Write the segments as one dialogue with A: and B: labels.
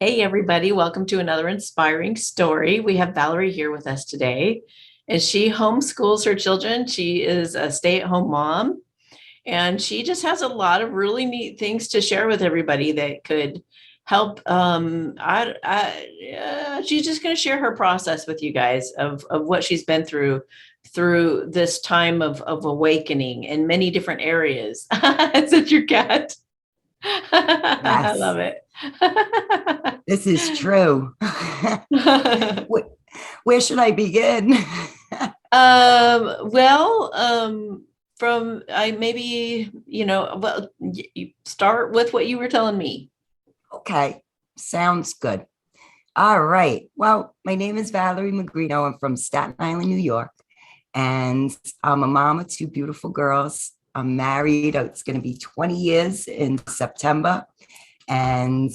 A: Hey, everybody. Welcome to another inspiring story. We have Valerie here with us today, and she homeschools her children. She is a stay-at-home mom, and she just has a lot of really neat things to share with everybody that could help. She's just going to share her process with you guys of what she's been through this time of awakening in many different areas. Is that your cat? I
B: Yes,
A: love it.
B: this is true. Wh- Where should I begin?
A: Well, from I maybe, well, you start with what you were telling me.
B: Okay, sounds good. All right. Well, my name is Valerie Magrino. I'm from Staten Island, New York, and I'm a mom of two beautiful girls. I'm married. It's going to be 20 years in September. And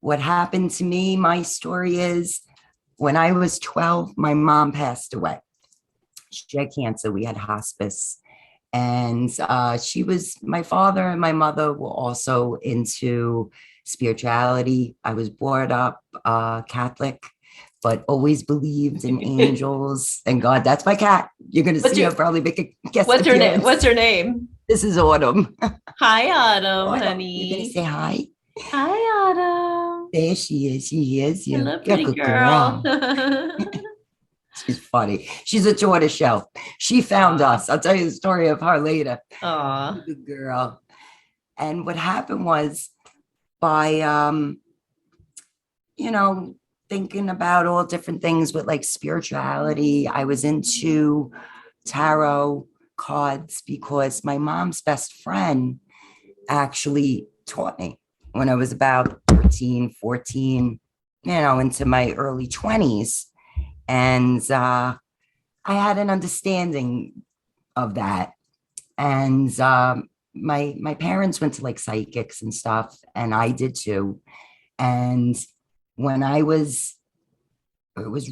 B: what happened to me, my story is when I was 12, my mom passed away. She had cancer. We had hospice. And my father and my mother were also into spirituality. I was brought up Catholic, but always believed in angels and God. That's my cat. You're going to
A: What's
B: see
A: your
B: her probably make a guest
A: what's her name?
B: appearance.
A: What's her name?
B: This is Autumn.
A: Hi, Autumn,
B: Autumn, you're going to
A: honey.
B: say hi.
A: Hi, Autumn.
B: There she is. She hears you.
A: Hello,
B: You're a
A: pretty
B: good
A: girl.
B: girl. She's funny. She's a tortoise shell. She found
A: Aw,
B: us. I'll tell you the story of her later.
A: aw.
B: Good girl. And what happened was by you know, thinking about all different things with like spirituality, I was into tarot cards because my mom's best friend actually taught me when I was about 13, 14, into my early 20s. And I had an understanding of that. And my parents went to like psychics and stuff, and I did too. And when it was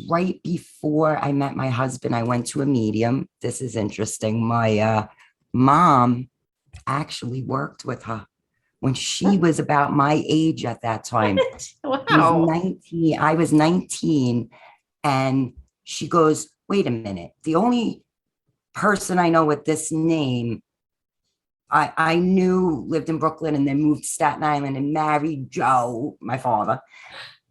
B: right before I met my husband, I went to a medium. This is interesting. My mom actually worked with her when she was about my age at that time.
A: What?
B: She was
A: Wow.
B: 19. I was 19. And she goes, wait a minute. The only person I know with this name I knew lived in Brooklyn and then moved to Staten Island and married Joe, my father.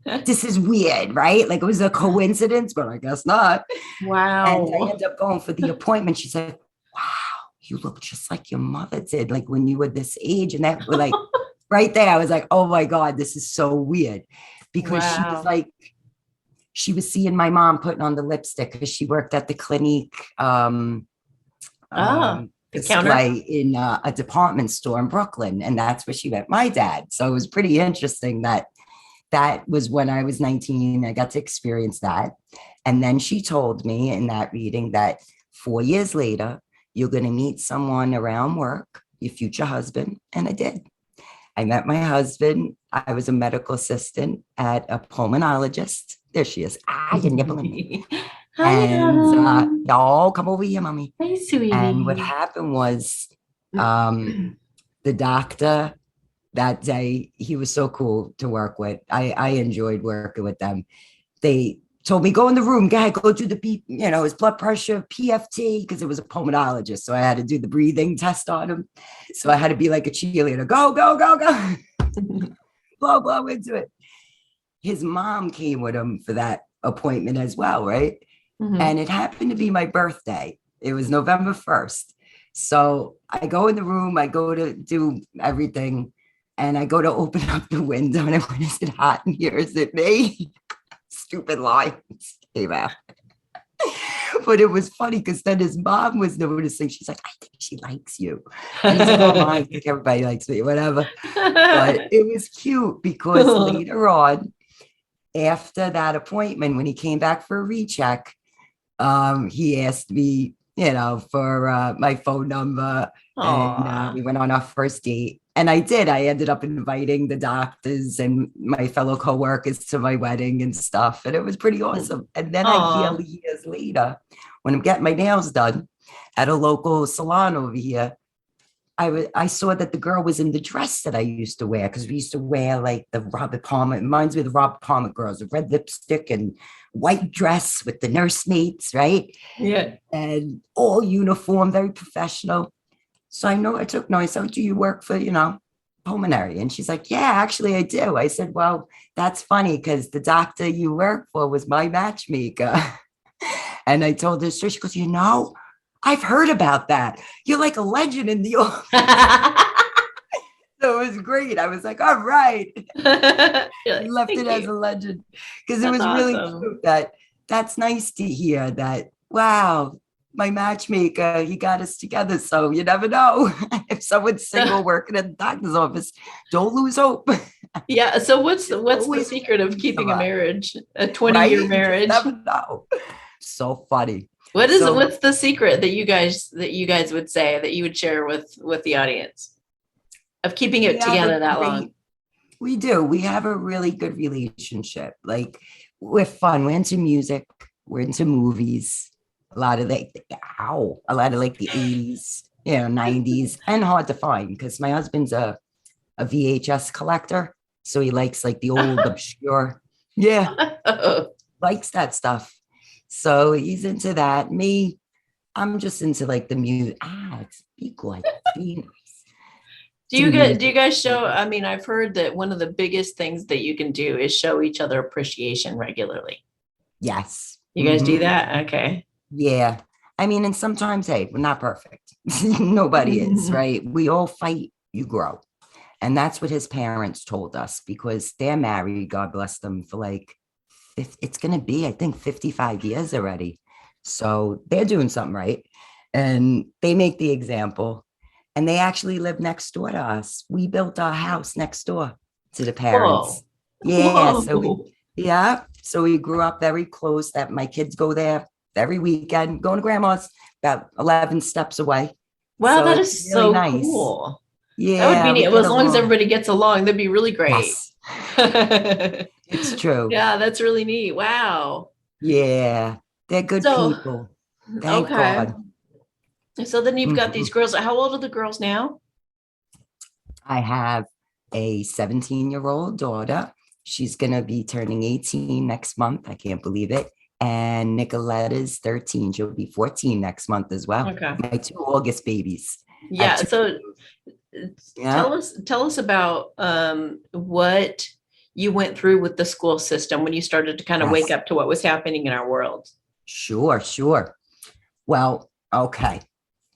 B: This is weird, right? Like it was a coincidence, but I guess not. And I
A: Wow.
B: ended up going for the appointment. She said, wow, you look just like your mother did, like when you were this age. And that was like right there, I was like, oh my God, this is so weird. Because
A: Wow.
B: she was seeing my mom putting on the lipstick because she worked at the Clinique
A: Ah, the counter.
B: display in a department store in Brooklyn. And that's where she met my dad. So it was pretty interesting that was when I was 19. I got to experience that. And then she told me in that reading that 4 years later, you're going to meet someone around work, your future husband. And I did. I met my husband. I was a medical assistant at a pulmonologist. There she is. Ah, you're nibbling me.
A: Hi,
B: And
A: Adam.
B: y'all come over here, mommy.
A: Hey,
B: And what
A: sweetie.
B: happened was the doctor that day, he was so cool to work with. I enjoyed working with them. They told me, go in the room, go ahead, go do the his blood pressure, PFT, because it was a pulmonologist. So I had to do the breathing test on him. So I had to be like a cheerleader, go, go, go, go, blow, blow into it. His mom came with him for that appointment as well, right?
A: Mhm.
B: And it happened to be my birthday. It was November 1st. So I go in the room, I go to do everything, and I go to open up the window, and I went, is it hot in here? Is it me? Stupid lines came out. But it was funny because then his mom was noticing. She's like, I think she likes you. And he's like, oh my, I think everybody likes me, whatever. But it was cute because later on, after that appointment, when he came back for a recheck, he asked me, for my phone number, and
A: Aw.
B: we went on our first date. And I did. I ended up inviting the doctors and my fellow coworkers to my wedding and stuff, and it was pretty awesome. And then I hear
A: Aw.
B: years later, when I'm getting my nails done at a local salon over here, I saw that the girl was in the dress that I used to wear because we used to wear like the Robert Palmer. It reminds me of the Robert Palmer girls, the red lipstick and white dress with the nursemaids, right?
A: Yeah.
B: And all uniform, very professional. So I took note. I said, do you work for, pulmonary? And she's like, yeah, actually I do. I said, well, that's funny because the doctor you work for was my matchmaker. And I told her story. She goes, I've heard about that. You're like a legend in the So it was great. I was like, all right.
A: You're
B: We
A: like,
B: left it
A: thank
B: as
A: you.
B: a legend because it
A: That's
B: was really
A: awesome.
B: cute that's nice to hear that, wow, my matchmaker, he got us together. So you never know. If someone's single working at the doctor's office, don't lose hope.
A: Yeah. So
B: There's
A: what's the
B: always
A: secret of keeping a
B: somebody,
A: marriage, a 20-year
B: right? You just
A: marriage?
B: never know. So funny. So
A: What's the secret that you guys would say that you would share with the audience of keeping
B: we
A: it
B: have a
A: together that long?
B: great, we do. We have a really good relationship. Like we're fun. We're into music. We're into movies. A lot of a lot of like the 80s, 90s, and hard to find because my husband's a VHS collector. So he likes like the old obscure, yeah, likes that stuff. So he's into that. Me, I'm just into like the music. It's be good. Be nice. To
A: Do you
B: music.
A: guys show, I mean, I've heard that one of the biggest things that you can do is show each other appreciation regularly.
B: Yes.
A: You guys do
B: Mhm.
A: that? Okay.
B: Yeah. I mean, and sometimes, hey, we're not perfect. Nobody is, right? We all fight, you grow. And that's what his parents told us because they're married, God bless them, for like, it's going to be, I think, 55 years already. So they're doing something right. And they make the example. And they actually live next door to us. We built our house next door to the
A: Whoa.
B: parents. Yeah.
A: Whoa.
B: Yeah. So we grew up very close that my kids go there every weekend, going to grandma's about 11 steps away.
A: Wow,
B: So
A: that
B: it's
A: is
B: really
A: so
B: nice.
A: cool. That would be
B: Yeah,
A: neat.
B: we
A: Well,
B: get
A: as long as
B: along.
A: everybody gets along, that'd be really great.
B: Yes,
A: Yeah,
B: it's true.
A: that's really neat. Wow.
B: Yeah, they're good
A: So,
B: people. Thank
A: okay.
B: God.
A: So then you've got these
B: Mhm.
A: girls. How old are the girls now?
B: I have a 17-year-old daughter. She's going to be turning 18 next month. I can't believe it. And Nicoletta's 13. She'll be 14 next month as well.
A: Okay.
B: My two August babies. I have
A: Yeah.
B: two.
A: So
B: Yeah,
A: tell us about what you went through with the school system when you started to kind of wake
B: yes.
A: up to what was happening in our world.
B: Sure, sure. Well, okay.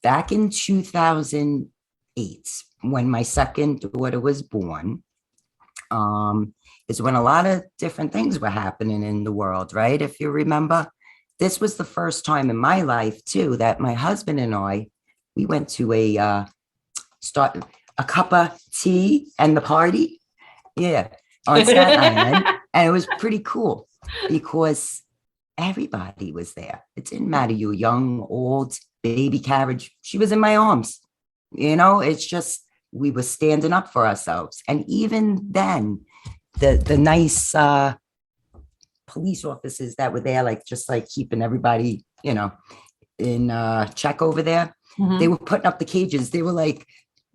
B: Back in 2008, when my second daughter was born, is when a lot of different things were happening in the world, right? If you remember, this was the first time in my life too that my husband and I we went to start a cup of tea and the party, yeah, on Staten Island, and it was pretty cool because everybody was there. It didn't matter you young, old, baby carriage. She was in my arms. It's just we were standing up for ourselves. And even then, the nice police officers that were there, like just like keeping everybody, in check over there, they
A: Mhm.
B: were putting up the cages. They were like,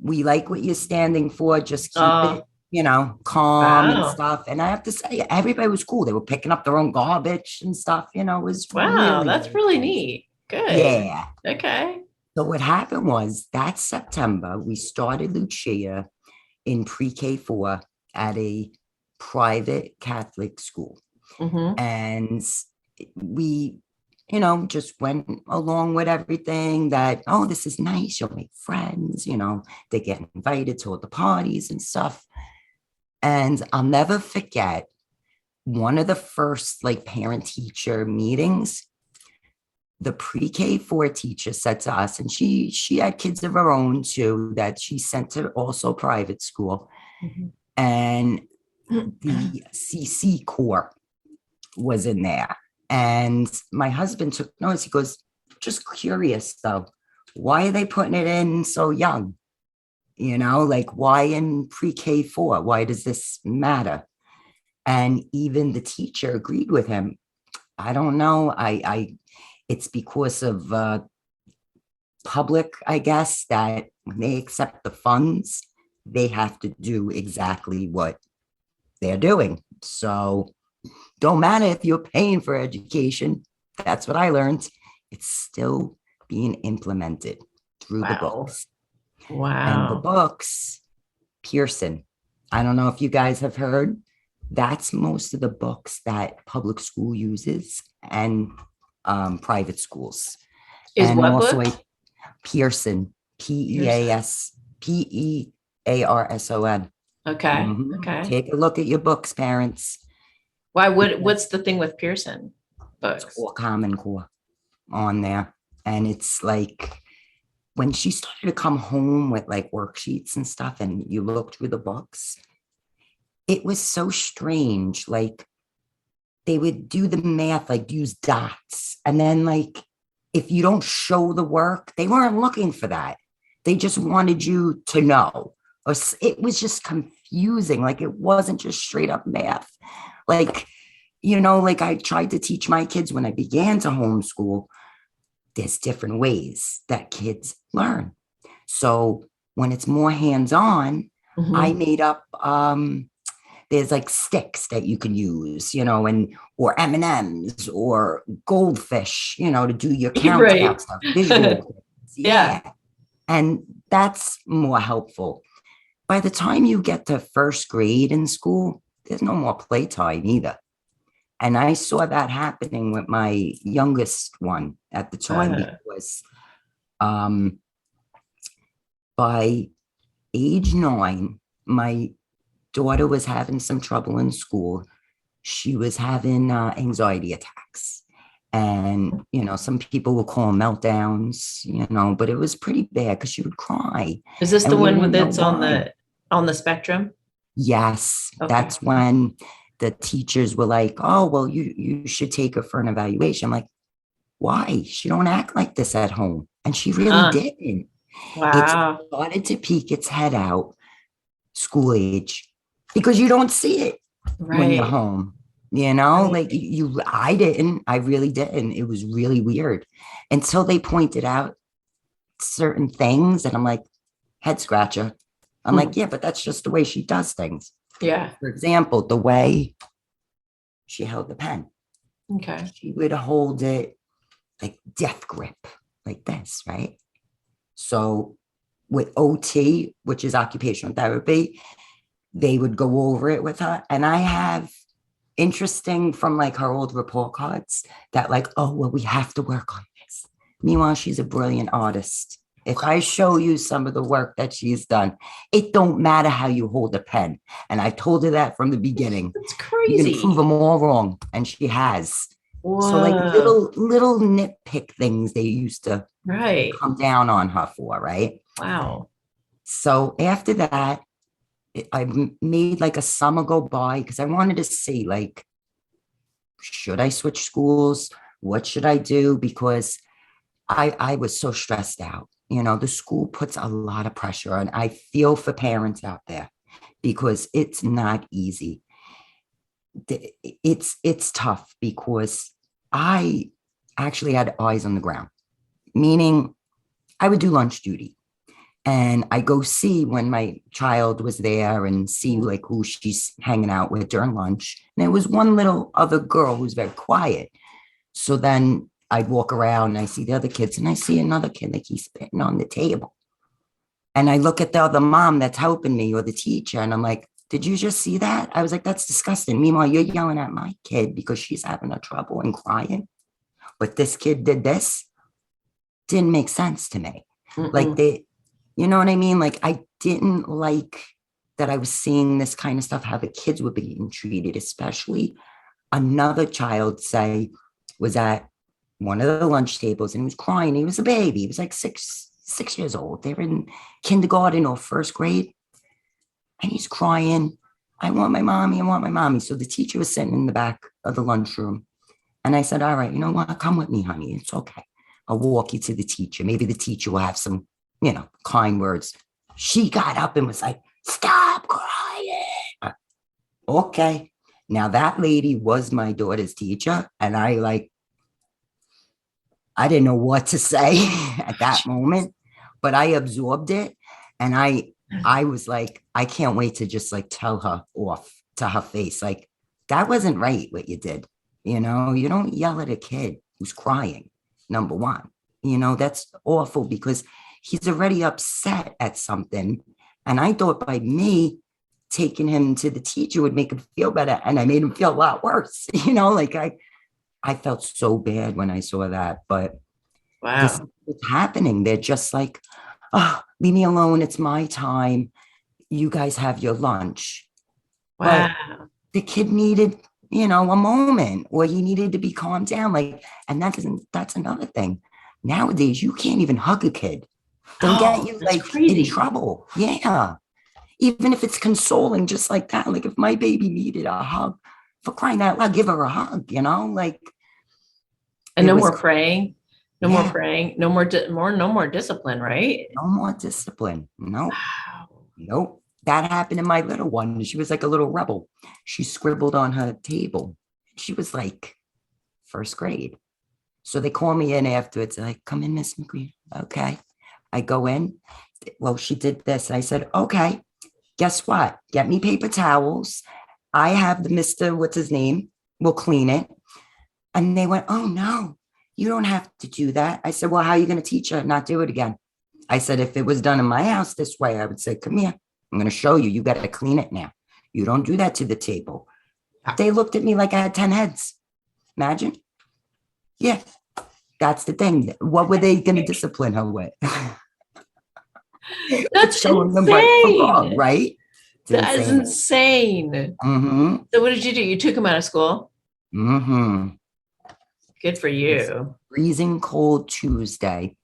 B: we like what you're standing for, just keep
A: Oh,
B: it, calm and
A: wow.
B: stuff. And I have to say, everybody was cool. They were picking up their own garbage and stuff. It was
A: Wow,
B: really,
A: that's
B: really
A: really
B: nice.
A: neat. Good.
B: Yeah.
A: Okay.
B: So what happened was that September, we started Lucia in pre-K4 at a private Catholic school.
A: Hmm.
B: And we, just went along with everything that, oh, this is nice. You'll make friends, they get invited to all the parties and stuff. And I'll never forget one of the first like parent teacher meetings. The pre-K4 teacher said to us, and she had kids of her own too, that she sent to also private school. And the CC Corps was in there. And my husband took notes. He goes, just curious though, why are they putting it in so young? Like why in pre-K4? Why does this matter? And even the teacher agreed with him. I don't know. It's because of public, I guess, that when they accept the funds, they have to do exactly what they're doing. So don't matter if you're paying for education. That's what I learned. It's still being implemented through the
A: Wow.
B: books. And the
A: Wow.
B: books, Pearson. I don't know if you guys have heard. That's most of the books that public school uses and private schools.
A: Is
B: And
A: what
B: also
A: book?
B: a Pearson,
A: Pearson.
B: Pearson.
A: Okay. Okay.
B: Take a look at your books, parents.
A: Why
B: Because
A: what's the thing with Pearson
B: it's
A: books?
B: all Common Core on there. And it's like when she started to come home with like worksheets and stuff, and you look through the books, it was so strange. Like they would do the math, like use dots. And then, like, if you don't show the work, they weren't looking for that. They just wanted you to know. Or it was just confusing. Like it wasn't just straight up math. Like, like I tried to teach my kids when I began to homeschool, there's different ways that kids learn. So when it's more hands-on, I
A: Mhm.
B: made up there's like sticks that you can use, and or M&Ms or goldfish, to do your countdown
A: Right.
B: stuff, visual.
A: Yeah.
B: Yeah. And that's more helpful. By the time you get to first grade in school, there's no more playtime either. And I saw that happening with my youngest one at the time
A: Uh,
B: because um, by age 9, my daughter was having some trouble in school. She was having anxiety attacks. And, some people will call them meltdowns, but it was pretty bad because she would cry
A: is this the
B: and we
A: one
B: didn't know
A: that's
B: why.
A: on the spectrum?
B: Yes,
A: Okay.
B: that's when the teachers were like, oh, well, you should take her for an evaluation. I'm like, why? She don't act like this at home. And she really
A: Uh,
B: didn't. It
A: wow.
B: started to peek its head out school age because you don't see it when you're
A: Right.
B: home. Like
A: Right.
B: I really didn't. It was really weird until they pointed out certain things. And I'm like, head scratcher. I'm
A: Hmm.
B: like, yeah, but that's just the way she does things.
A: Yeah.
B: For example, the way she held the pen,
A: Okay.
B: she would hold it like death grip, like this, right? So with OT, which is occupational therapy, they would go over it with her. And I have interesting from like her old report cards that like, oh, well, we have to work on this. Meanwhile, she's a brilliant artist. If I show you some of the work that she's done, it don't matter how you hold a pen. And I told her that from the beginning.
A: That's
B: You can prove
A: crazy.
B: them all wrong. And she has. So like
A: Whoa.
B: little nitpick things they used to
A: Right.
B: come down on her for, right?
A: Wow.
B: So after that, I made like a summer go by because I wanted to see like, should I switch schools? What should I do? Because I was so stressed out. The school puts a lot of pressure on. I feel for parents out there because it's not easy. It's tough because I actually had eyes on the ground, meaning I would do lunch duty and I go see when my child was there and see like who she's hanging out with during lunch. And there was one little other girl who's very quiet. So then I'd walk around and I see the other kids and I see another kid like he's spitting on the table. And I look at the other mom that's helping me or the teacher and I'm like, did you just see that? I was like, that's disgusting. Meanwhile, you're yelling at my kid because she's having a trouble and crying. But this kid did this. Didn't make sense to me. Like
A: Mm-mm.
B: you know what I mean? Like I didn't like that I was seeing this kind of stuff, how the kids were being treated, especially another child was at one of the lunch tables and he was crying. He was a baby. He was like 6 years old. They were in kindergarten or first grade. And he's crying. I want my mommy. I want my mommy. So the teacher was sitting in the back of the lunchroom. And I said, all right, you know what? Come with me, honey. It's okay. I'll walk you to the teacher. Maybe the teacher will have some, kind words. She got up and was like, stop crying. Okay. Now that lady was my daughter's teacher. And I I didn't know what to say at that moment, but I absorbed it. And I was like, I can't wait to just like tell her off to her face. Like, that wasn't right what you did. You don't yell at a kid who's crying, number one. That's awful because he's already upset at something. And I thought by me taking him to the teacher would make him feel better. And I made him feel a lot worse. Like I felt so bad when I saw that. But this
A: Wow.
B: is happening. They're just like, oh, leave me alone. It's my time. You guys have your lunch. But
A: Wow.
B: the kid needed, a moment, or he needed to be calmed down. Like, and that's another thing. Nowadays, you can't even hug a kid. They'll get
A: Oh,
B: you
A: that's
B: like in
A: crazy.
B: trouble. Yeah. Even if it's consoling, just like that. Like if my baby needed a hug, for crying out loud, give her a hug, like
A: And
B: it
A: no
B: was,
A: more praying. No more
B: yeah,
A: praying. No more discipline, right?
B: no more discipline. No,
A: Wow.
B: nope. That happened to my little one. She was like a little rebel. She scribbled on her table. She was like first grade. So they call me in afterwards. They're like, come in, Miss McGreen. Okay. I go in. Well, she did this. I said, okay, guess what? Get me paper towels. I have the Mr. What's his name? We'll clean it. And they went, oh no, you don't have to do that. I said, well, how are you going to teach her not do it again? I said, if it was done in my house this way, I would say, come here. I'm going to show you. You got to clean it now. You don't do that to the table. They looked at me like I had 10 heads. Imagine. Yeah, that's the thing. What were they going to discipline her with? With
A: That's
B: showing them right from wrong,
A: insane.
B: right? It's
A: That is
B: insane.
A: insane.
B: Mm-hmm.
A: So what did you do? You took him out of school?
B: Mm-hmm.
A: Good for
B: It was
A: you.
B: freezing cold Tuesday,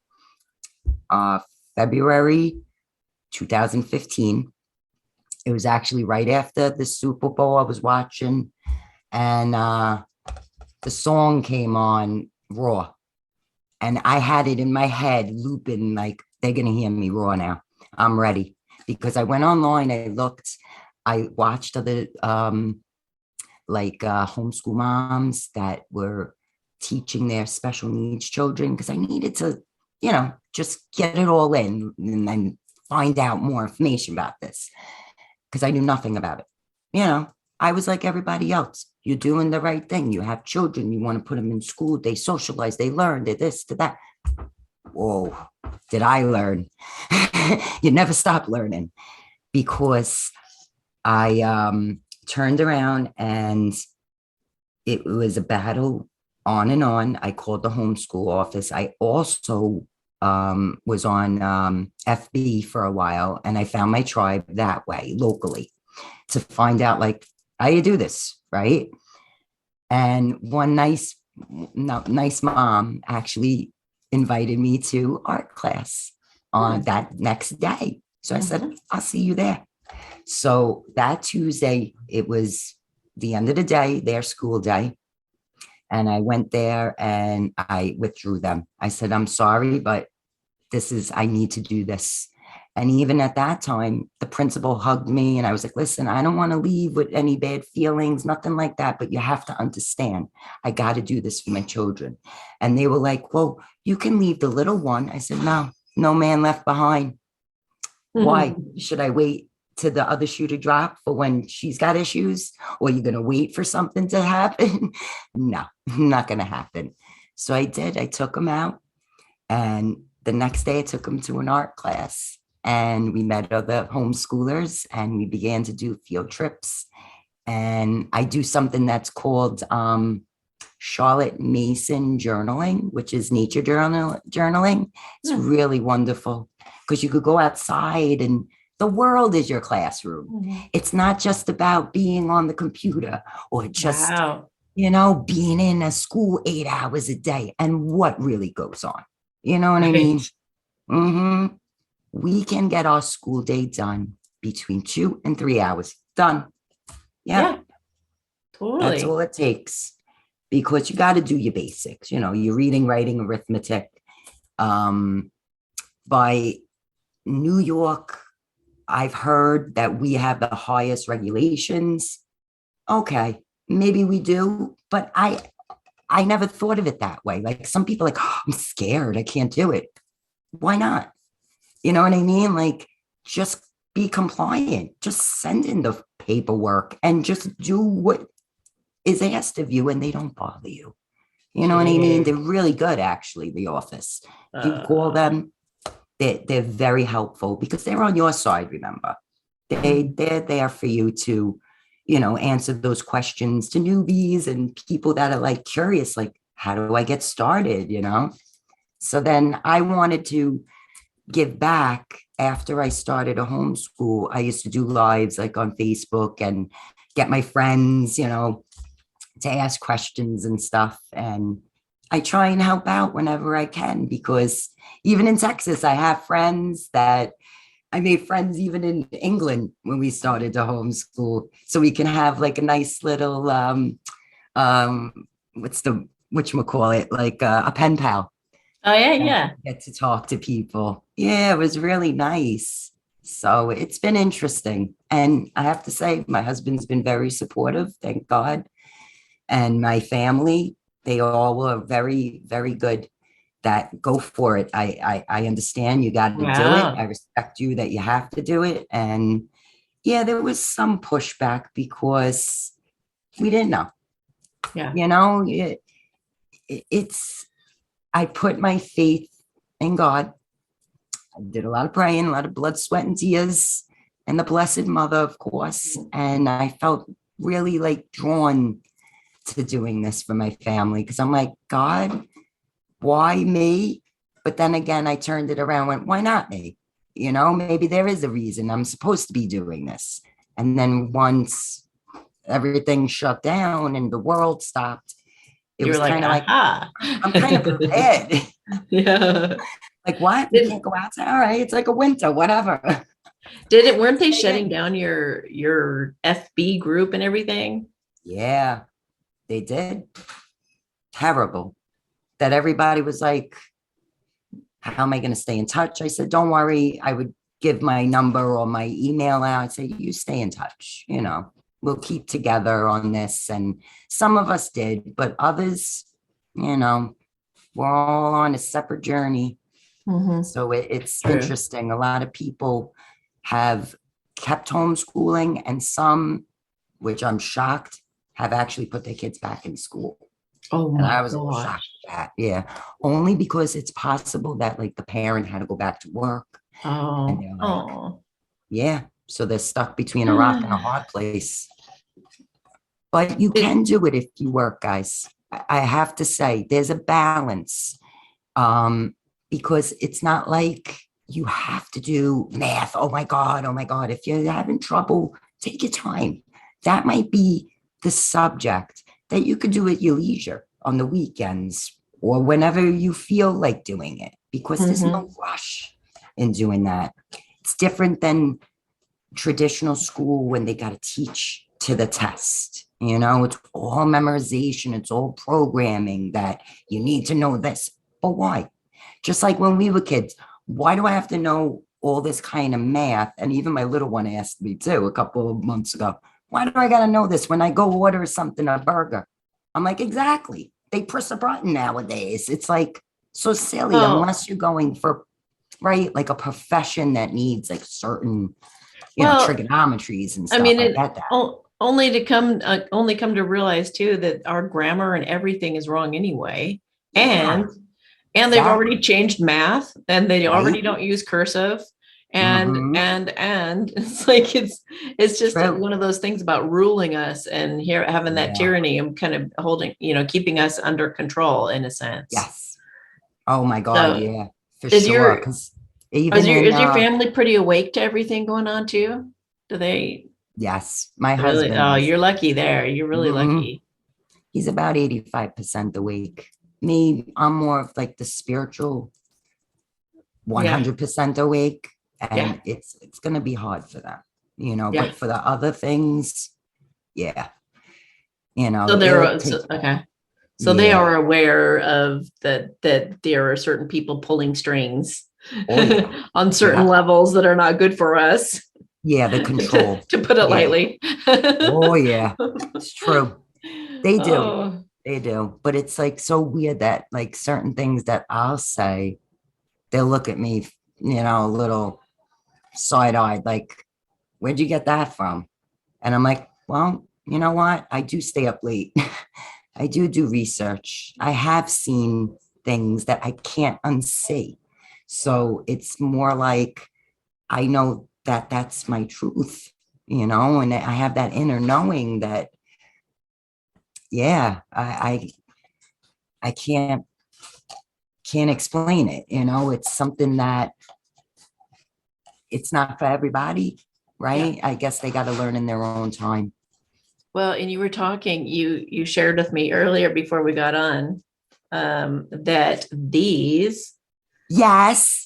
B: uh, February 2015. It was actually right after the Super Bowl I was watching, and the song came on Raw, and I had it in my head looping like they're gonna hear me raw now. I'm ready because I went online, I looked, I watched other homeschool moms that were teaching their special needs children because I needed to, just get it all in and then find out more information about this because I knew nothing about it. You know, I was like everybody else. You're doing the right thing. You have children. You want to put them in school. They socialize. They learn. They this, to that. Whoa, did I learn? You never stop learning because I turned around and it was a battle on and on. I called the homeschool office. I also was on FB for a while and I found my tribe that way locally to find out like how you do this, right? And one nice mom actually invited me to art class on that next day. So I said, I'll see you there. So that Tuesday, it was the end of the day, their school day. And I went there and I withdrew them. I said, I'm sorry, but I need to do this. And even at that time, the principal hugged me and I was like, listen, I don't want to leave with any bad feelings, nothing like that. But you have to understand, I got to do this for my children. And they were like, well, you can leave the little one. I said, no, no man left behind. Why should I wait to the other shoe to drop for when she's got issues? Or are you going to wait for something to happen? No, not going to happen. So I did. I took them out. And the next day I took them to an art class and we met other homeschoolers and we began to do field trips. And I do something that's called Charlotte Mason journaling, which is nature journaling. It's really wonderful because you could go outside and the world is your classroom. It's not just about being on the computer or just,
A: Wow.
B: being in a school 8 hours a day and what really goes on. You know what I mean?
A: Right.
B: Mm-hmm. We can get our school day done between 2 and 3 hours. Done. Yeah,
A: Yeah,
B: that's
A: totally.
B: all it takes because you got to do your basics. Your reading, writing, arithmetic. By New York, I've heard that we have the highest regulations. Okay, maybe we do, but I never thought of it that way. Like some people like, oh, I'm scared. I can't do it. Why not? You know what I mean? Like just be compliant. Just send in the paperwork and just do what is asked of you and they don't bother you. You know what I mean?
A: Gee.
B: They're really good, actually, the office. If you call
A: Uh,
B: them, they're very helpful because they're on your side, remember.
A: mhm.
B: They're there for you to, answer those questions to newbies and people that are like curious, like, how do I get started? So then I wanted to give back after I started a homeschool. I used to do lives like on Facebook and get my friends, to ask questions and stuff. And I try and help out whenever I can because even in Texas, I have friends that I made friends even in England when we started to homeschool. So we can have like a nice little um what's the whatchamacallit, like a pen pal
A: Oh yeah,
B: that
A: yeah.
B: get to talk to people. Yeah, it was really nice. So it's been interesting. And I have to say, my husband's been very supportive, thank God. And my family, they all were very, very good that go for it. I understand you got to do it. I
A: Wow.
B: respect you that you have to do it. And yeah, there was some pushback because we didn't know,
A: Yeah.
B: you know, it's, I put my faith in God. I did a lot of praying, a lot of blood, sweat, and tears, and the Blessed Mother, of course. And I felt really like drawn to doing this for my family because I'm like, God, why me? But then again, I turned it around, went, why not me? Maybe there is a reason I'm supposed to be doing this. And then once everything shut down and the world stopped, it
A: You were
B: was
A: like,
B: kind of like,
A: aha.
B: I'm kind of prepared.
A: Yeah.
B: Like, what? We
A: Did
B: can't go outside. All right. It's like a winter, whatever.
A: weren't they
B: Yeah.
A: shutting down your FB group and everything?
B: Yeah, they did. Terrible. That everybody was like, how am I going to stay in touch? I said, don't worry. I would give my number or my email out. I'd say, you stay in touch. We'll keep together on this. And some of us did, but others, you know, we're all on a separate journey.
A: Mhm.
B: So it's
A: True.
B: interesting. A lot of people have kept homeschooling, and some, which I'm shocked, have actually put their kids back in school.
A: Oh
B: And I
A: my
B: was a little shocked
A: gosh.
B: at that. Yeah. Only because it's possible that like the parent had to go back to work and
A: Oh,
B: they're like,
A: oh.
B: yeah. So they're stuck between a rock and a hard place. But you can do it if you work, guys. I have to say, there's a balance. Um, because it's not like you have to do math. Oh my God. Oh my God. If you're having trouble, take your time. That might be the subject that you could do at your leisure on the weekends or whenever you feel like doing it, because there's no
A: Mhm.
B: rush in doing that. It's different than traditional school when they got to teach to the test. It's all memorization, it's all programming that you need to know this. But why? Just like when we were kids, why do I have to know all this kind of math? And even my little one asked me too a couple of months ago, why do I got to know this when I go order something, a burger? I'm like, exactly. They press a button nowadays. It's like so silly
A: Oh,
B: unless you're going for, right, like a profession that needs like certain,
A: well,
B: trigonometries and
A: I
B: stuff.
A: mean,
B: I get that.
A: only come to realize too that our grammar and everything is wrong anyway.
B: Yeah,
A: And they've already
B: exactly.
A: changed math and they already
B: Right.
A: don't use cursive.
B: Mm-hmm.
A: And it's like it's just
B: True.
A: one of those things about ruling us and here having that
B: Yeah.
A: tyranny and kind of holding, keeping us under control in a sense.
B: Yes. Oh my God.
A: So
B: Yeah, for
A: is
B: sure.
A: your
B: Because even in,
A: is your family pretty awake to everything going on too? Do they
B: yes, my
A: really?
B: husband
A: Oh,
B: is,
A: you're lucky there. You're really
B: mhm,
A: lucky.
B: he's about 85% awake. Me, I'm more of like the spiritual
A: Yeah,
B: 100% awake.
A: yeah,
B: And it's going to be hard for them,
A: yeah.
B: but for the other things, yeah,
A: So
B: it'll
A: they're
B: take,
A: okay. So they
B: yeah.
A: are aware of that there are certain people pulling strings
B: Oh yeah.
A: on certain
B: Yeah.
A: levels that are not good for us,
B: Yeah. The control.
A: to put it
B: Yeah.
A: lightly.
B: Oh yeah. It's true. They do.
A: Oh.
B: They do. But it's like so weird that like certain things that I'll say, they'll look at me, a little side-eyed, like, where'd you get that from? And I'm like, well, you know what? I do stay up late. I do research. I have seen things that I can't unsee. So it's more like I know that that's my truth, and I have that inner knowing that, yeah, I can't explain it. It's something that it's not for everybody,
A: Yeah.
B: right? I guess they got to learn in their own time.
A: Well, and you were talking, you shared with me earlier before we got on, that these
B: Yes.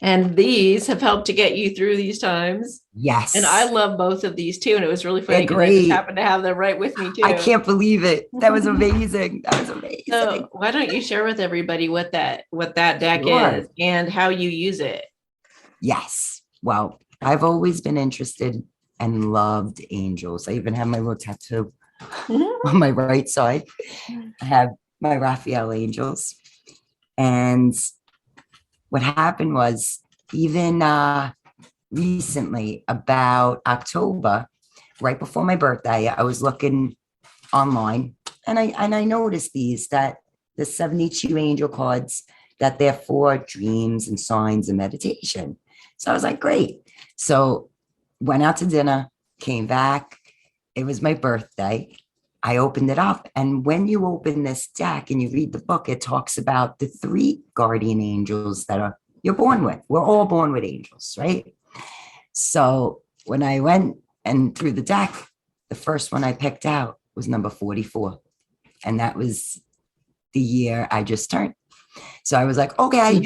A: and these have helped to get you through these times. And I
B: Yes.
A: love both of these too. And it was really
B: They're
A: funny because I just
B: great.
A: happened to have them right with me
B: I
A: too.
B: can't believe it. That was amazing. That was amazing.
A: So why don't you share with everybody what that deck is
B: Sure.
A: and how you use it?
B: Yes. Well, I've always been interested and loved angels. I even have my little tattoo on my right side. I have my Raphael angels. And what happened was even recently, about October, right before my birthday, I was looking online and I noticed that the 72 angel cards, that they're for dreams and signs and meditation. So I was like, great. So went out to dinner, came back. It was my birthday. I opened it up. And when you open this deck and you read the book, it talks about the three guardian angels that you're born with. We're all born with angels, right? So when I went and through the deck, the first one I picked out was number 44. And that was the year I just turned. So I was like, okay,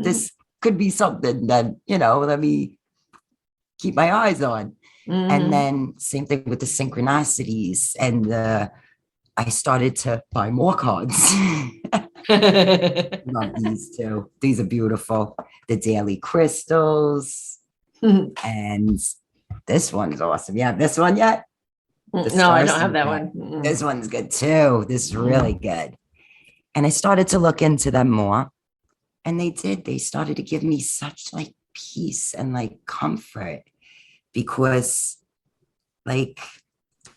B: this could be something that, let me keep my eyes on. And
A: Mhm.
B: then same thing with the synchronicities. And I started to buy more cards. Love these two. These are beautiful. The daily crystals. And this one's awesome. Yeah, this one yet? The
A: No, I
B: Star
A: don't have that
B: Secret.
A: one. Mm-mm.
B: This one's good too. This is really
A: Mm.
B: good. And I started to look into them more. And they did. They started to give me such like peace and like comfort because like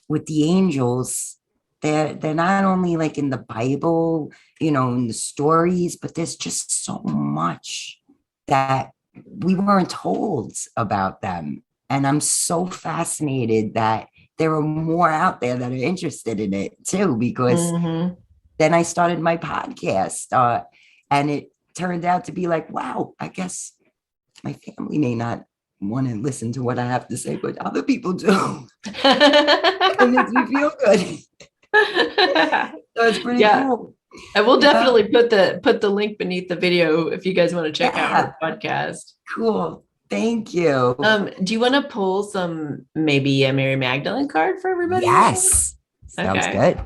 B: with the angels, they're not only like in the Bible, in the stories, but there's just so much that we weren't told about them. And I'm so fascinated that there are more out there that are interested in it too, because
A: Mhm.
B: then I started my podcast, and it turned out to be like, wow, I guess my family may not want to listen to what I have to say, but other people do. It makes me feel good. So it's pretty
A: Yeah,
B: cool.
A: I will
B: Yeah.
A: definitely put the link beneath the video if you guys want to check out
B: Yeah.
A: her podcast.
B: Cool. Thank you.
A: Do you want to pull some maybe a Mary Magdalene card for everybody right now?
B: Yes. Sounds
A: Okay.
B: good.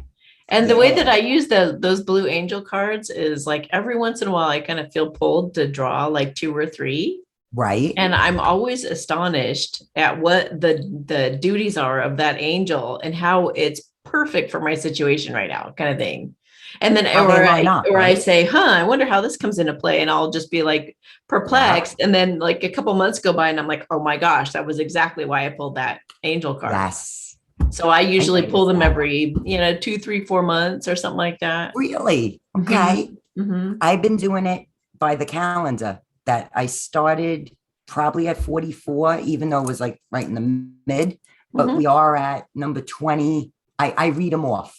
A: And the way that
B: Yeah.
A: I use those blue angel cards is like every once in a while I kind of feel pulled to draw like two or three.
B: Right.
A: And I'm always astonished at what the duties are of that angel and how it's perfect for my situation right now, kind of thing. And then
B: How they line up,
A: or I
B: right?
A: say, I wonder how this comes into play. And I'll just be like
B: Yeah.
A: perplexed. And then like a couple months go by and I'm like, oh my gosh, that was exactly why I pulled that angel card.
B: Yes.
A: So I
B: I
A: usually pull
B: noticed
A: them
B: that.
A: every, 2, 3, 4 months or something like that.
B: Really?
A: Mm-hmm.
B: Okay.
A: Mm-hmm.
B: I've been doing it by the calendar that I started probably at 44, even though it was like right in the mid, but we
A: Mm-hmm.
B: are at number 20. I read them off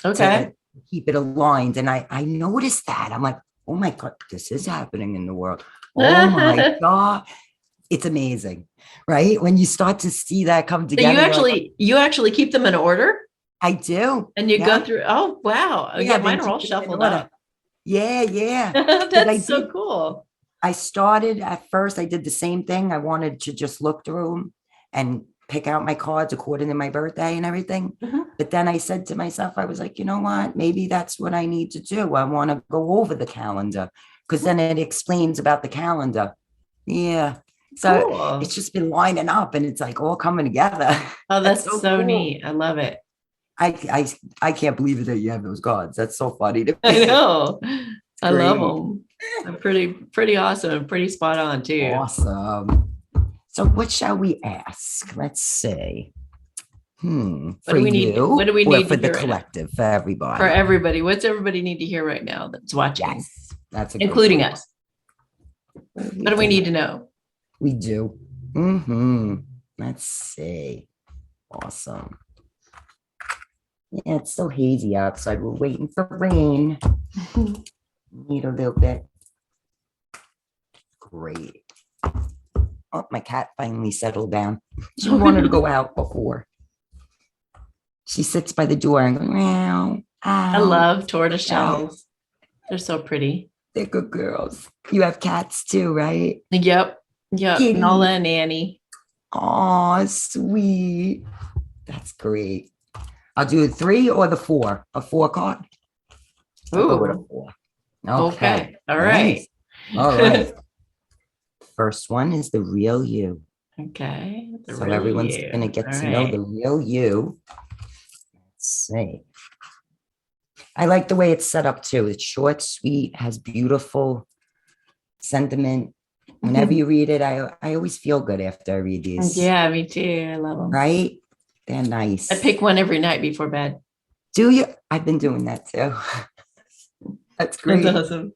A: Okay.
B: to keep it aligned. And I noticed that. I'm like, oh my God, this is happening in the world. Oh my
A: So
B: God. It's amazing, right? When you start to see that come
A: you
B: together, you're like,
A: actually keep them in order
B: I do.
A: and you go
B: Yeah.
A: through. Oh wow. Oh,
B: Yeah.
A: yeah,
B: I've been
A: mine are all
B: keeping it in
A: shuffled
B: order.
A: up.
B: Yeah. Yeah. Because
A: That's so cool.
B: I started at first, I did the same thing. I wanted to just look through them and pick out my cards according to my birthday and everything.
A: Mhm.
B: But then I said to myself, I was like, you know what? Maybe that's what I need to do. I want to go over the calendar because then it explains about the calendar. Yeah. So it's
A: Cool.
B: just been lining up and it's like all coming together.
A: Oh,
B: That's
A: that's
B: so
A: so
B: cool.
A: neat. I love it.
B: I can't believe it that you have those cards. That's so funny to
A: I
B: me.
A: know. I love
B: Great.
A: them. They're pretty awesome and pretty spot on too.
B: Awesome. So what shall we ask? Let's see.
A: What
B: For
A: do we need? What
B: you
A: do we
B: or
A: need
B: for
A: to
B: the
A: hear right now?
B: collective, for
A: For
B: everybody?
A: everybody. What's everybody need to hear right now that's watching,
B: Yes, that's a good
A: including
B: one.
A: us? What do we need to know?
B: We do. Let's see. Awesome. Yeah, it's so hazy outside. We're waiting for rain. Need a little bit. Great. Oh, my cat finally settled down. She wanted to go out before. She sits by the door and goes, meow.
A: I love tortoise
B: Ow.
A: shells. They're so pretty.
B: They're good girls. You have cats too, right?
A: Yep. Yep.
B: Kitty.
A: Nala and Annie.
B: Oh, sweet. That's great. I'll do a 3 or the 4. A 4 card. I'll go with a
A: Ooh.
B: 4.
A: Okay. All right.
B: Nice. All right. First one is the real you.
A: Okay.
B: So everyone's going to get to know the real you. Let's see. I like the way it's set up too. It's short, sweet, has beautiful sentiment. Whenever you read it, I always feel good after I read these.
A: Yeah, me too. I love them.
B: Right? They're nice.
A: I pick one every night before bed.
B: Do you? I've been doing that too. That's great.
A: That's awesome.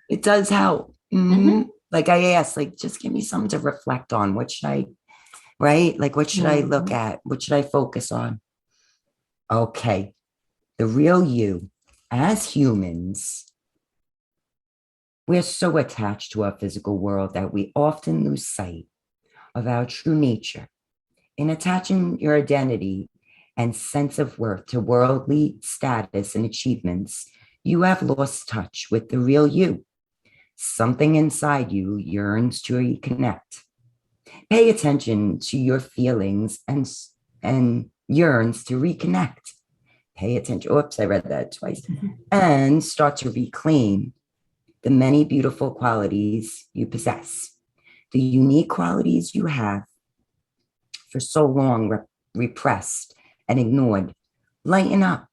B: It does help. Like I asked, like, just give me something to reflect on. What should I, right? Like, what should I look at? What should I focus on? Okay. The real you. As humans, we're so attached to our physical world that we often lose sight of our true nature. In attaching your identity and sense of worth to worldly status and achievements, you have lost touch with the real you. Something inside you yearns to reconnect. Pay attention to your feelings and yearns to reconnect. Pay attention. Oops, I read that twice. And start to reclaim the many beautiful qualities you possess. The unique qualities you have for so long repressed and ignored. Lighten up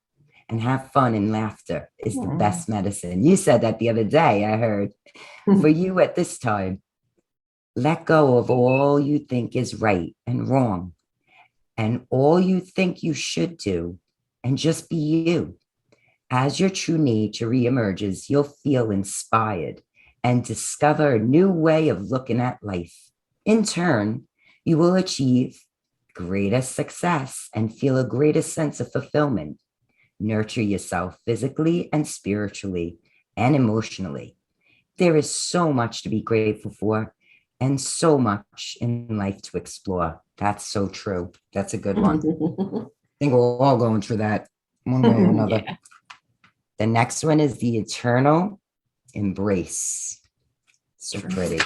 B: and have fun, and laughter is the best medicine. You said that the other day, I heard. For you at this time, let go of all you think is right and wrong and all you think you should do, and just be you. As your true nature reemerges, you'll feel inspired and discover a new way of looking at life. In turn, you will achieve greater success and feel a greater sense of fulfillment. Nurture yourself physically and spiritually and emotionally. There is so much to be grateful for and so much in life to explore. That's so true. That's a good one. I think we're all going through that one way or another. Yeah. The next one is the eternal embrace. So pretty.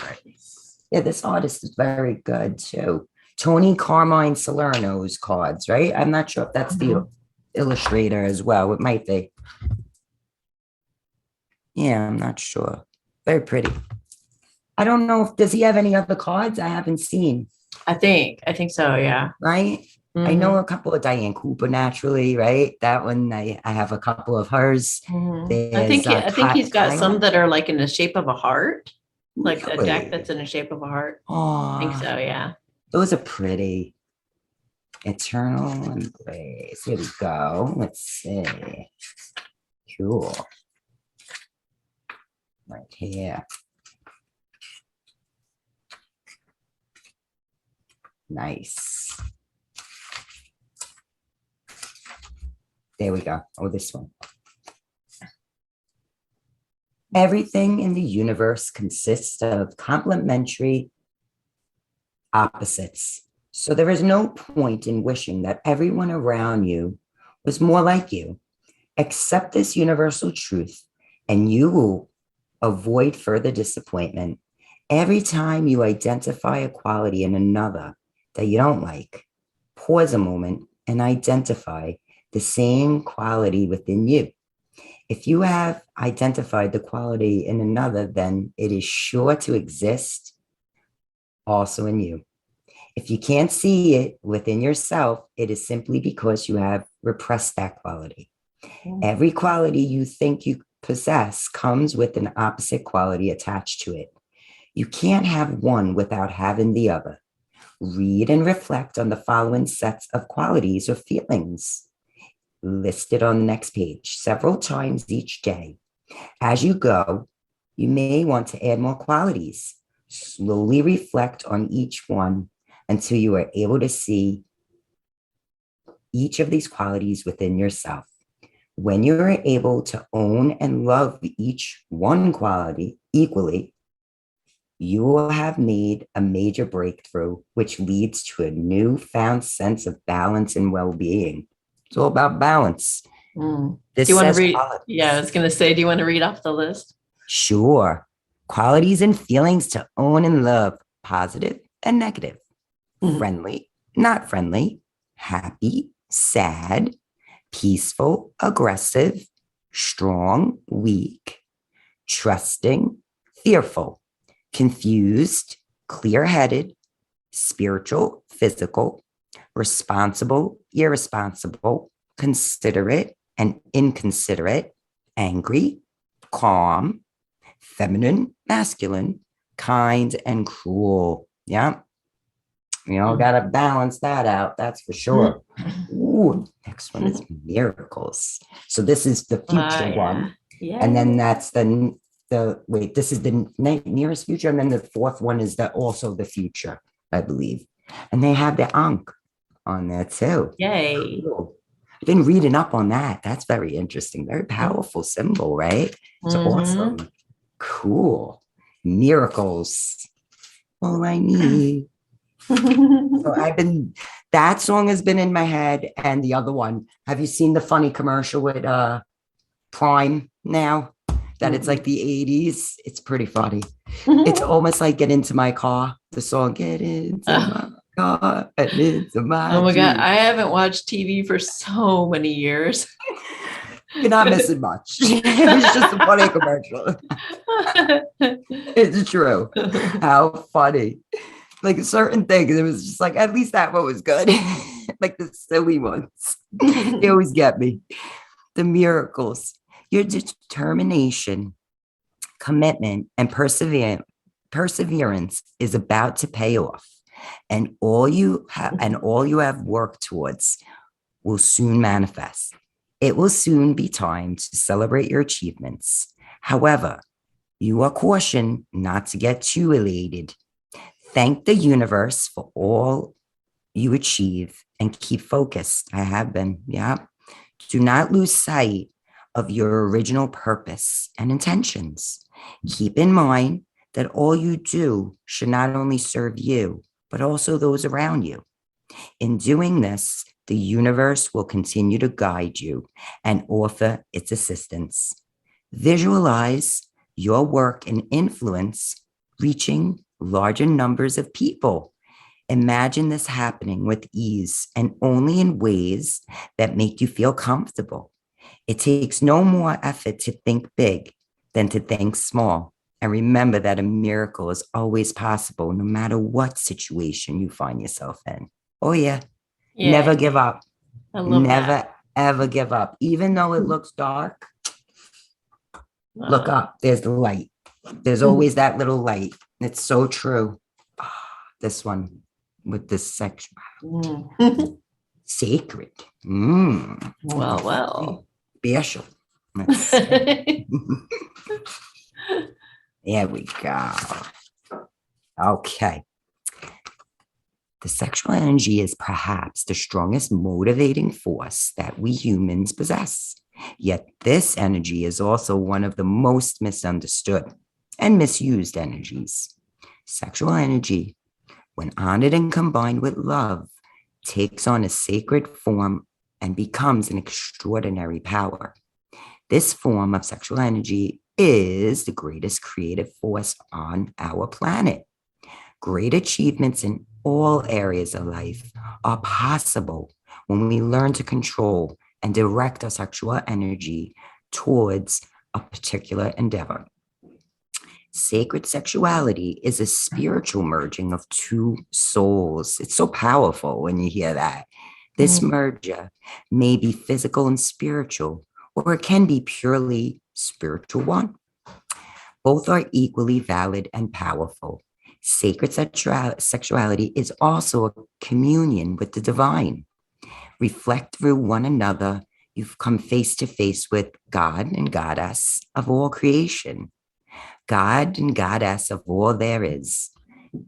B: Yeah, this artist is very good too. Tony Carmine Salerno's cards, right? I'm not sure if that's the illustrator as well. It might be. Yeah, I'm not sure. Very pretty. I don't know if, does he have any other cards I haven't seen?
A: I think so, yeah.
B: Right? I know a couple of Diane Cooper naturally, right? That one, I have a couple of hers.
A: I think he's got some that are like in the shape of a heart, like a deck that's in the shape of a heart.
B: Oh,
A: I think so, yeah.
B: Those are pretty. Eternal embrace. Here we go. Let's see. Cool. Right here. Nice. There we go. Oh, this one. Everything in the universe consists of complementary opposites. So there is no point in wishing that everyone around you was more like you. Accept this universal truth, and you will avoid further disappointment. Every time you identify a quality in another that you don't like, pause a moment and identify the same quality within you. If you have identified the quality in another, then it is sure to exist also in you. If you can't see it within yourself, it is simply because you have repress that quality.
A: Mm.
B: Every quality you think you possess comes with an opposite quality attached to it. You can't have one without having the other. Read and reflect on the following sets of qualities or feelings listed on the next page several times each day. As you go, you may want to add more qualities. Slowly reflect on each one until you are able to see each of these qualities within yourself. When you are able to own and love each one quality equally, you will have made a major breakthrough, which leads to a newfound sense of balance and well-being. It's all about balance.
A: Mm. Do
B: This
A: you want to
B: says
A: read?
B: qualities.
A: Yeah, I was going to say, do you want to read off the list?
B: Sure. Qualities and feelings to own and love, positive and negative, friendly, not friendly, happy, sad, peaceful, aggressive, strong, weak, trusting, fearful, confused, clear-headed, spiritual, physical, responsible, irresponsible, considerate and inconsiderate, angry, calm, feminine, masculine, kind, and cruel. Yeah. We all got to balance that out. That's for sure. Ooh, next one is miracles. So this is the future one.
A: Yeah.
B: And then that's this is the nearest future. And then the fourth one is also the future, I believe. And they have the Ankh on there too.
A: Yay.
B: Cool. I've been reading up on that. That's very interesting. Very powerful symbol, right? It's awesome. Cool. Miracles. All I need. So that song has been in my head. And the other one, have you seen the funny commercial with Prime now? That it's like the 80s. It's pretty funny. It's almost like Get Into My Car. The song Get Into My Car and Into My
A: Oh my God.
B: Dream.
A: I haven't watched TV for so many years.
B: You're not missing much. It's just a funny commercial. It's true. How funny. Like certain things, it was just like, at least that one was good. Like the silly ones. They always get me. The miracles. Your determination, commitment, and perseverance is about to pay off. And all you have worked towards will soon manifest. It will soon be time to celebrate your achievements. However, you are cautioned not to get too elated. Thank the universe for all you achieve and keep focused. I have been, yeah. Do not lose sight of your original purpose and intentions. Keep in mind that all you do should not only serve you, but also those around you. In doing this, the universe will continue to guide you and offer its assistance. Visualize your work and influence reaching larger numbers of people. Imagine this happening with ease and only in ways that make you feel comfortable. It takes no more effort to think big than to think small. And remember that a miracle is always possible, no matter what situation you find yourself in. Oh, yeah. Never give up.
A: I love
B: Never, ever give up. Even though it looks dark, look up. There's the light. There's always that little light. It's so true. This one with this section. Sacred.
A: Well.
B: Special. There we go. Okay. The sexual energy is perhaps the strongest motivating force that we humans possess. Yet this energy is also one of the most misunderstood and misused energies. Sexual energy, when honored and combined with love, takes on a sacred form and becomes an extraordinary power. This form of sexual energy is the greatest creative force on our planet. Great achievements in all areas of life are possible when we learn to control and direct our sexual energy towards a particular endeavor. Sacred sexuality is a spiritual merging of two souls. It's so powerful when you hear that. This
A: Mhm.
B: merger may be physical and spiritual, or it can be purely spiritual one. Both are equally valid and powerful. Sacred sexuality is also a communion with the divine. Reflect through one another. You've come face to face with God and Goddess of all creation, God and Goddess of all there is.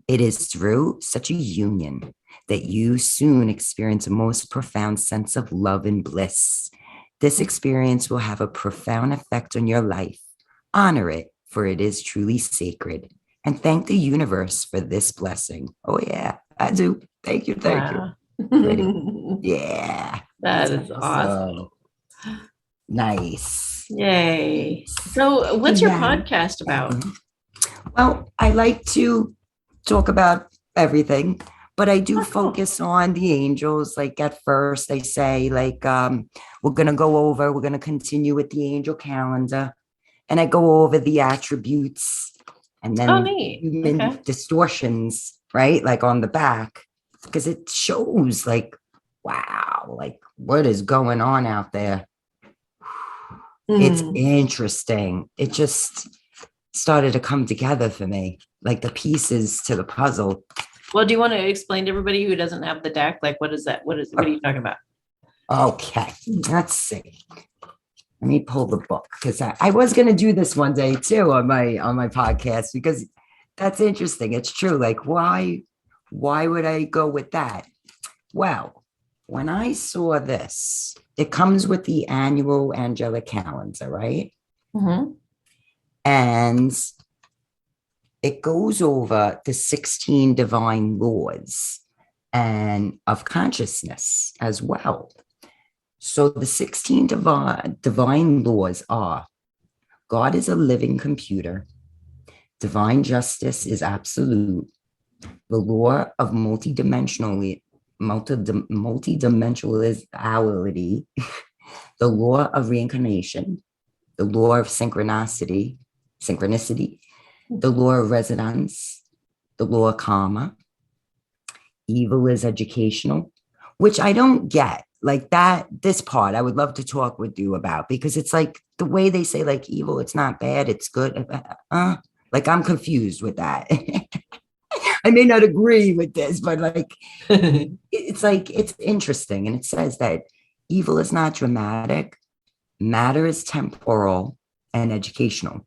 B: It is through such a union that you soon experience a most profound sense of love and bliss. This experience will have a profound effect on your life. Honor it, for it is truly sacred. And thank the universe for this blessing. Oh, yeah, I do. Thank you. Thank you.
A: Wow.
B: Pretty. Yeah.
A: That
B: That's
A: is awesome.
B: awesome. Nice.
A: Yay. So,
B: Hey,
A: what's your
B: Val.
A: podcast about?
B: Well, I like to talk about everything, but I do
A: Oh, cool.
B: focus on the angels. Like at first, they say, like, we're going to continue with the angel calendar. And I go over the attributes and
A: Oh,
B: then
A: neat.
B: human
A: Okay.
B: distortions, right? Like on the back, because it shows, like, wow, like what is going on out there. It's
A: Mm.
B: interesting. It just started to come together for me, like the pieces to the puzzle.
A: Well, do you want to explain to everybody who doesn't have the deck? Like, what is that? What are you talking about?
B: Okay, let's see. Let me pull the book because I was going to do this one day too on my podcast because that's interesting. It's true. Like, why would I go with that? Well, when I saw this, it comes with the annual angelic calendar, right?
A: Mhm.
B: And it goes over the 16 divine laws and of consciousness as well. So the 16 divine laws are: God is a living computer. Divine justice is absolute. The law of multidimensionality, the law of reincarnation, the law of synchronicity, the law of resonance, the law of karma. Evil is educational, which I don't get. Like that, this part I would love to talk with you about because it's like the way they say, like, evil, it's not bad, it's good. Like I'm confused with that. I may not agree with this, but like it's like it's interesting. And it says that evil is not dramatic, matter is temporal and educational.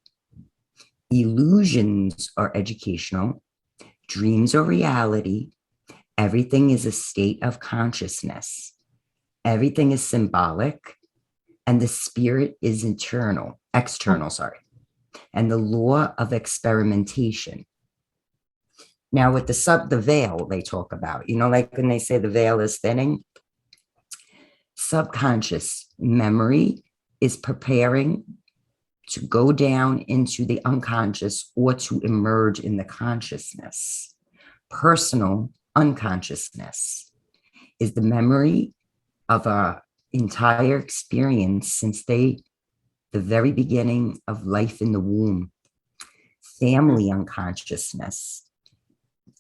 B: Illusions are educational, dreams are reality. Everything is a state of consciousness. Everything is symbolic, and the spirit is external, sorry. And the law of experimentation. Now, with the veil they talk about, like when they say the veil is thinning, subconscious memory is preparing to go down into the unconscious or to emerge in the consciousness. Personal unconsciousness is the memory of our entire experience since the very beginning of life in the womb. Family unconsciousness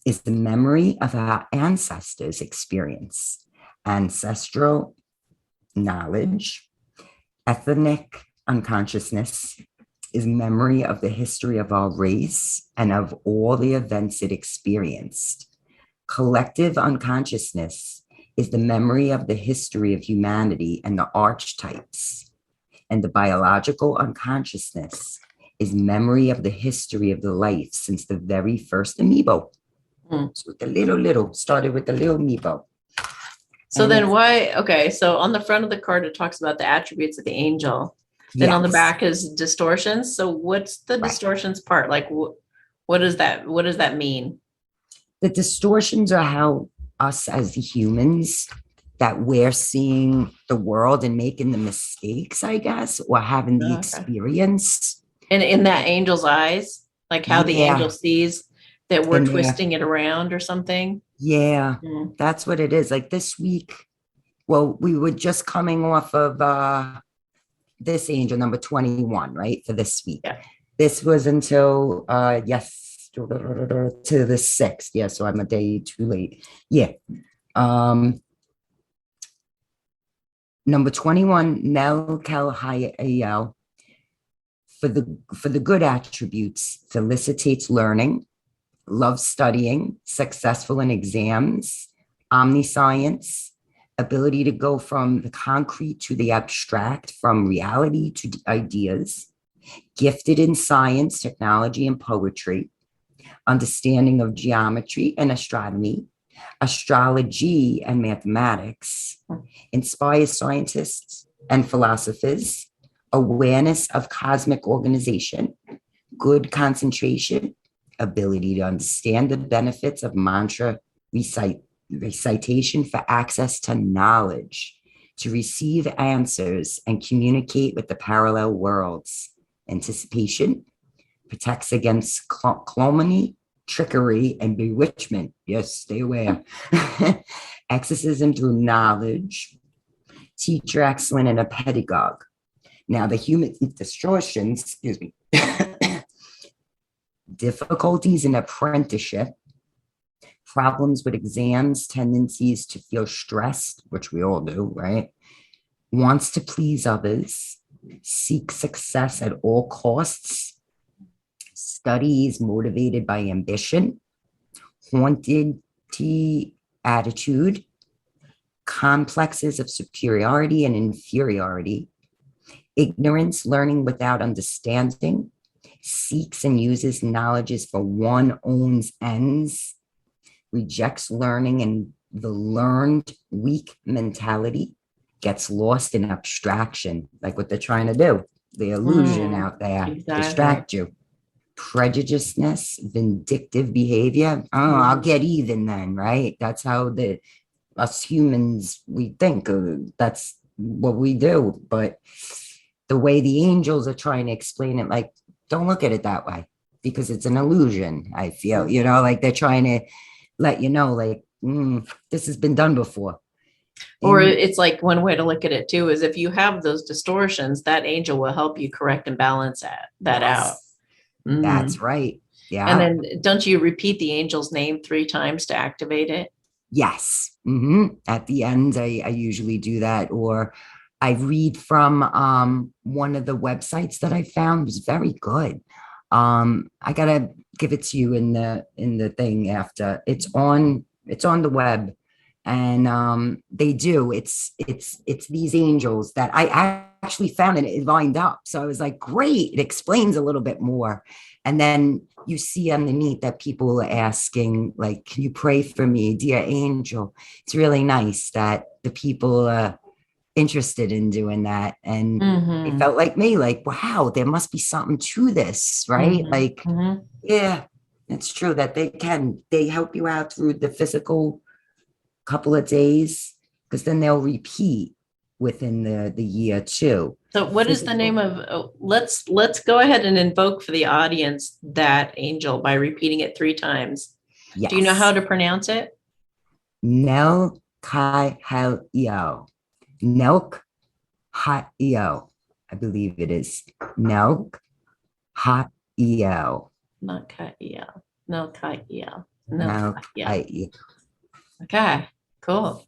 B: is the memory of our ancestors' experience, ancestral knowledge. Ethnic unconsciousness is memory of the history of our race and of all the events it experienced. Collective unconsciousness is the memory of the history of humanity and the archetypes. And the biological unconsciousness is memory of the history of the life since the very first amoeba.
A: Mm.
B: So the little started with the little amoeba.
A: So
B: And
A: then why? Okay, so on the front of the card, it talks about the attributes of the angel. Then on the
B: yes,
A: back is distortions. So what's the
B: right.
A: distortions part? Like, what does that mean?
B: The distortions are how us as the humans that we're seeing the world and making the mistakes, I guess, or having the
A: Okay.
B: experience.
A: And in that angel's eyes, like how the angel
B: Yeah,
A: sees that we're
B: in there.
A: twisting it around or something.
B: Yeah,
A: Mm.
B: that's what it is. Like this week, well, we were just coming off of this angel number 21, right? For this week.
A: Yeah.
B: This was until yes, to the 6th. Yeah, so I'm a day too late. Yeah. Number 21, Nel Kelhayo, for the good attributes, felicitates learning, loves studying, successful in exams, omniscience, ability to go from the concrete to the abstract, from reality to ideas, gifted in science, technology, and poetry, understanding of geometry and astronomy, astrology and mathematics, inspires scientists and philosophers, awareness of cosmic organization, good concentration, ability to understand the benefits of mantra recitation for access to knowledge, to receive answers and communicate with the parallel worlds, anticipation, protects against calumny, trickery, and bewitchment. Yes, stay aware. Exorcism through knowledge, teacher excellent and a pedagogue. Now, the human distortions, excuse me, difficulties in apprenticeship, problems with exams, tendencies to feel stressed, which we all do, right? Wants to please others, seeks success at all costs, studies motivated by ambition, haunted attitude, complexes of superiority and inferiority, ignorance, learning without understanding, seeks and uses knowledge for one own's ends, rejects learning and the learned weak mentality, gets lost in abstraction, like what they're trying to do, the illusion out there, distract you. Prejudiceness, vindictive behavior. Oh, I'll get even then, right? That's how us humans, we think that's what we do. But the way the angels are trying to explain it, like, don't look at it that way because it's an illusion, I feel, like they're trying to let you know, like, this has been done before.
A: Or it's like one way to look at it too, is if you have those distortions, that angel will help you correct and balance that out.
B: That's right. Yeah.
A: And then don't you repeat the angel's name 3 times to activate it?
B: Yes. At the end, I usually do that, or I read from one of the websites that I found. It was very good. I gotta give it to you in the thing after. It's on the web, and they do. It's these angels that I actually found, and it lined up. So I was like, great. It explains a little bit more. And then you see underneath that people are asking, like, can you pray for me, dear angel? It's really nice that the people are interested in doing that. And it felt like me, like, wow, there must be something to this, right? Like, yeah, it's true that they help you out through the physical couple of days, because then they'll repeat within the year too.
A: So what is the name of, let's go ahead and invoke for the audience that angel by repeating it 3 times. Yes. Do you know how to pronounce it?
B: Nel Kai Hel-Io. Nelk Ha-Io. I believe it is. Nelk Ha-Io.
A: Not Ka-Io. No Ka-Io.
B: No Ka-Io.
A: Okay, cool.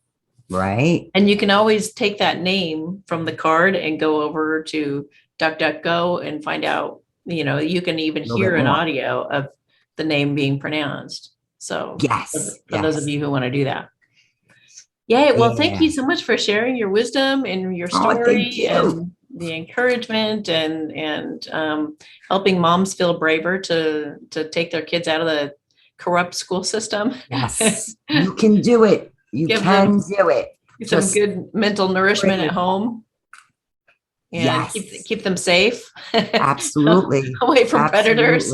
B: Right.
A: And you can always take that name from the card and go over to DuckDuckGo and find out, you can even hear an audio of the name being pronounced. So
B: yes,
A: for those of you who want to do that. Yay. Well, thank you so much for sharing your wisdom and your story and the encouragement and helping moms feel braver to take their kids out of the corrupt school system.
B: Yes, you can do it. You can do it.
A: Some good mental nourishment at home. And keep them safe.
B: Absolutely.
A: Away from predators.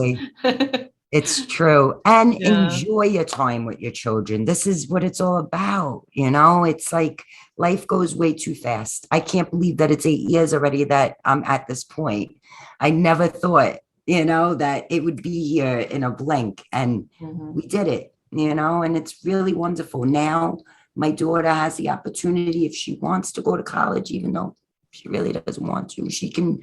B: It's true. And enjoy your time with your children. This is what it's all about. It's like life goes way too fast. I can't believe that it's 8 years already that I'm at this point. I never thought, that it would be here in a blink, and we did it, and it's really wonderful. Now, my daughter has the opportunity, if she wants to go to college, even though she really doesn't want to, she can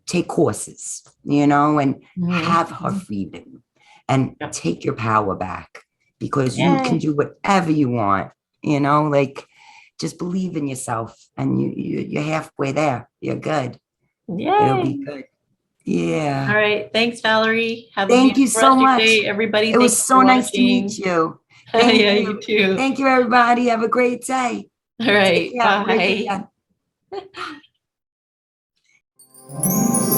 B: take courses, and have her freedom and take your power back, because you can do whatever you want, like just believe in yourself, and you're halfway there. You're good. It'll be
A: Yay.
B: good.
A: All
B: Yeah.
A: right. Thanks, Valerie. Have a
B: Thank
A: beautiful
B: you so
A: rest of your
B: much.
A: day. Everybody,
B: It
A: thank
B: was
A: you for
B: so nice to meet
A: watching.
B: you. Thank
A: Yeah, you
B: you.
A: too.
B: Thank you, everybody. Have a great day.
A: All
B: Take
A: right.
B: care. Have a great
A: Bye.
B: weekend.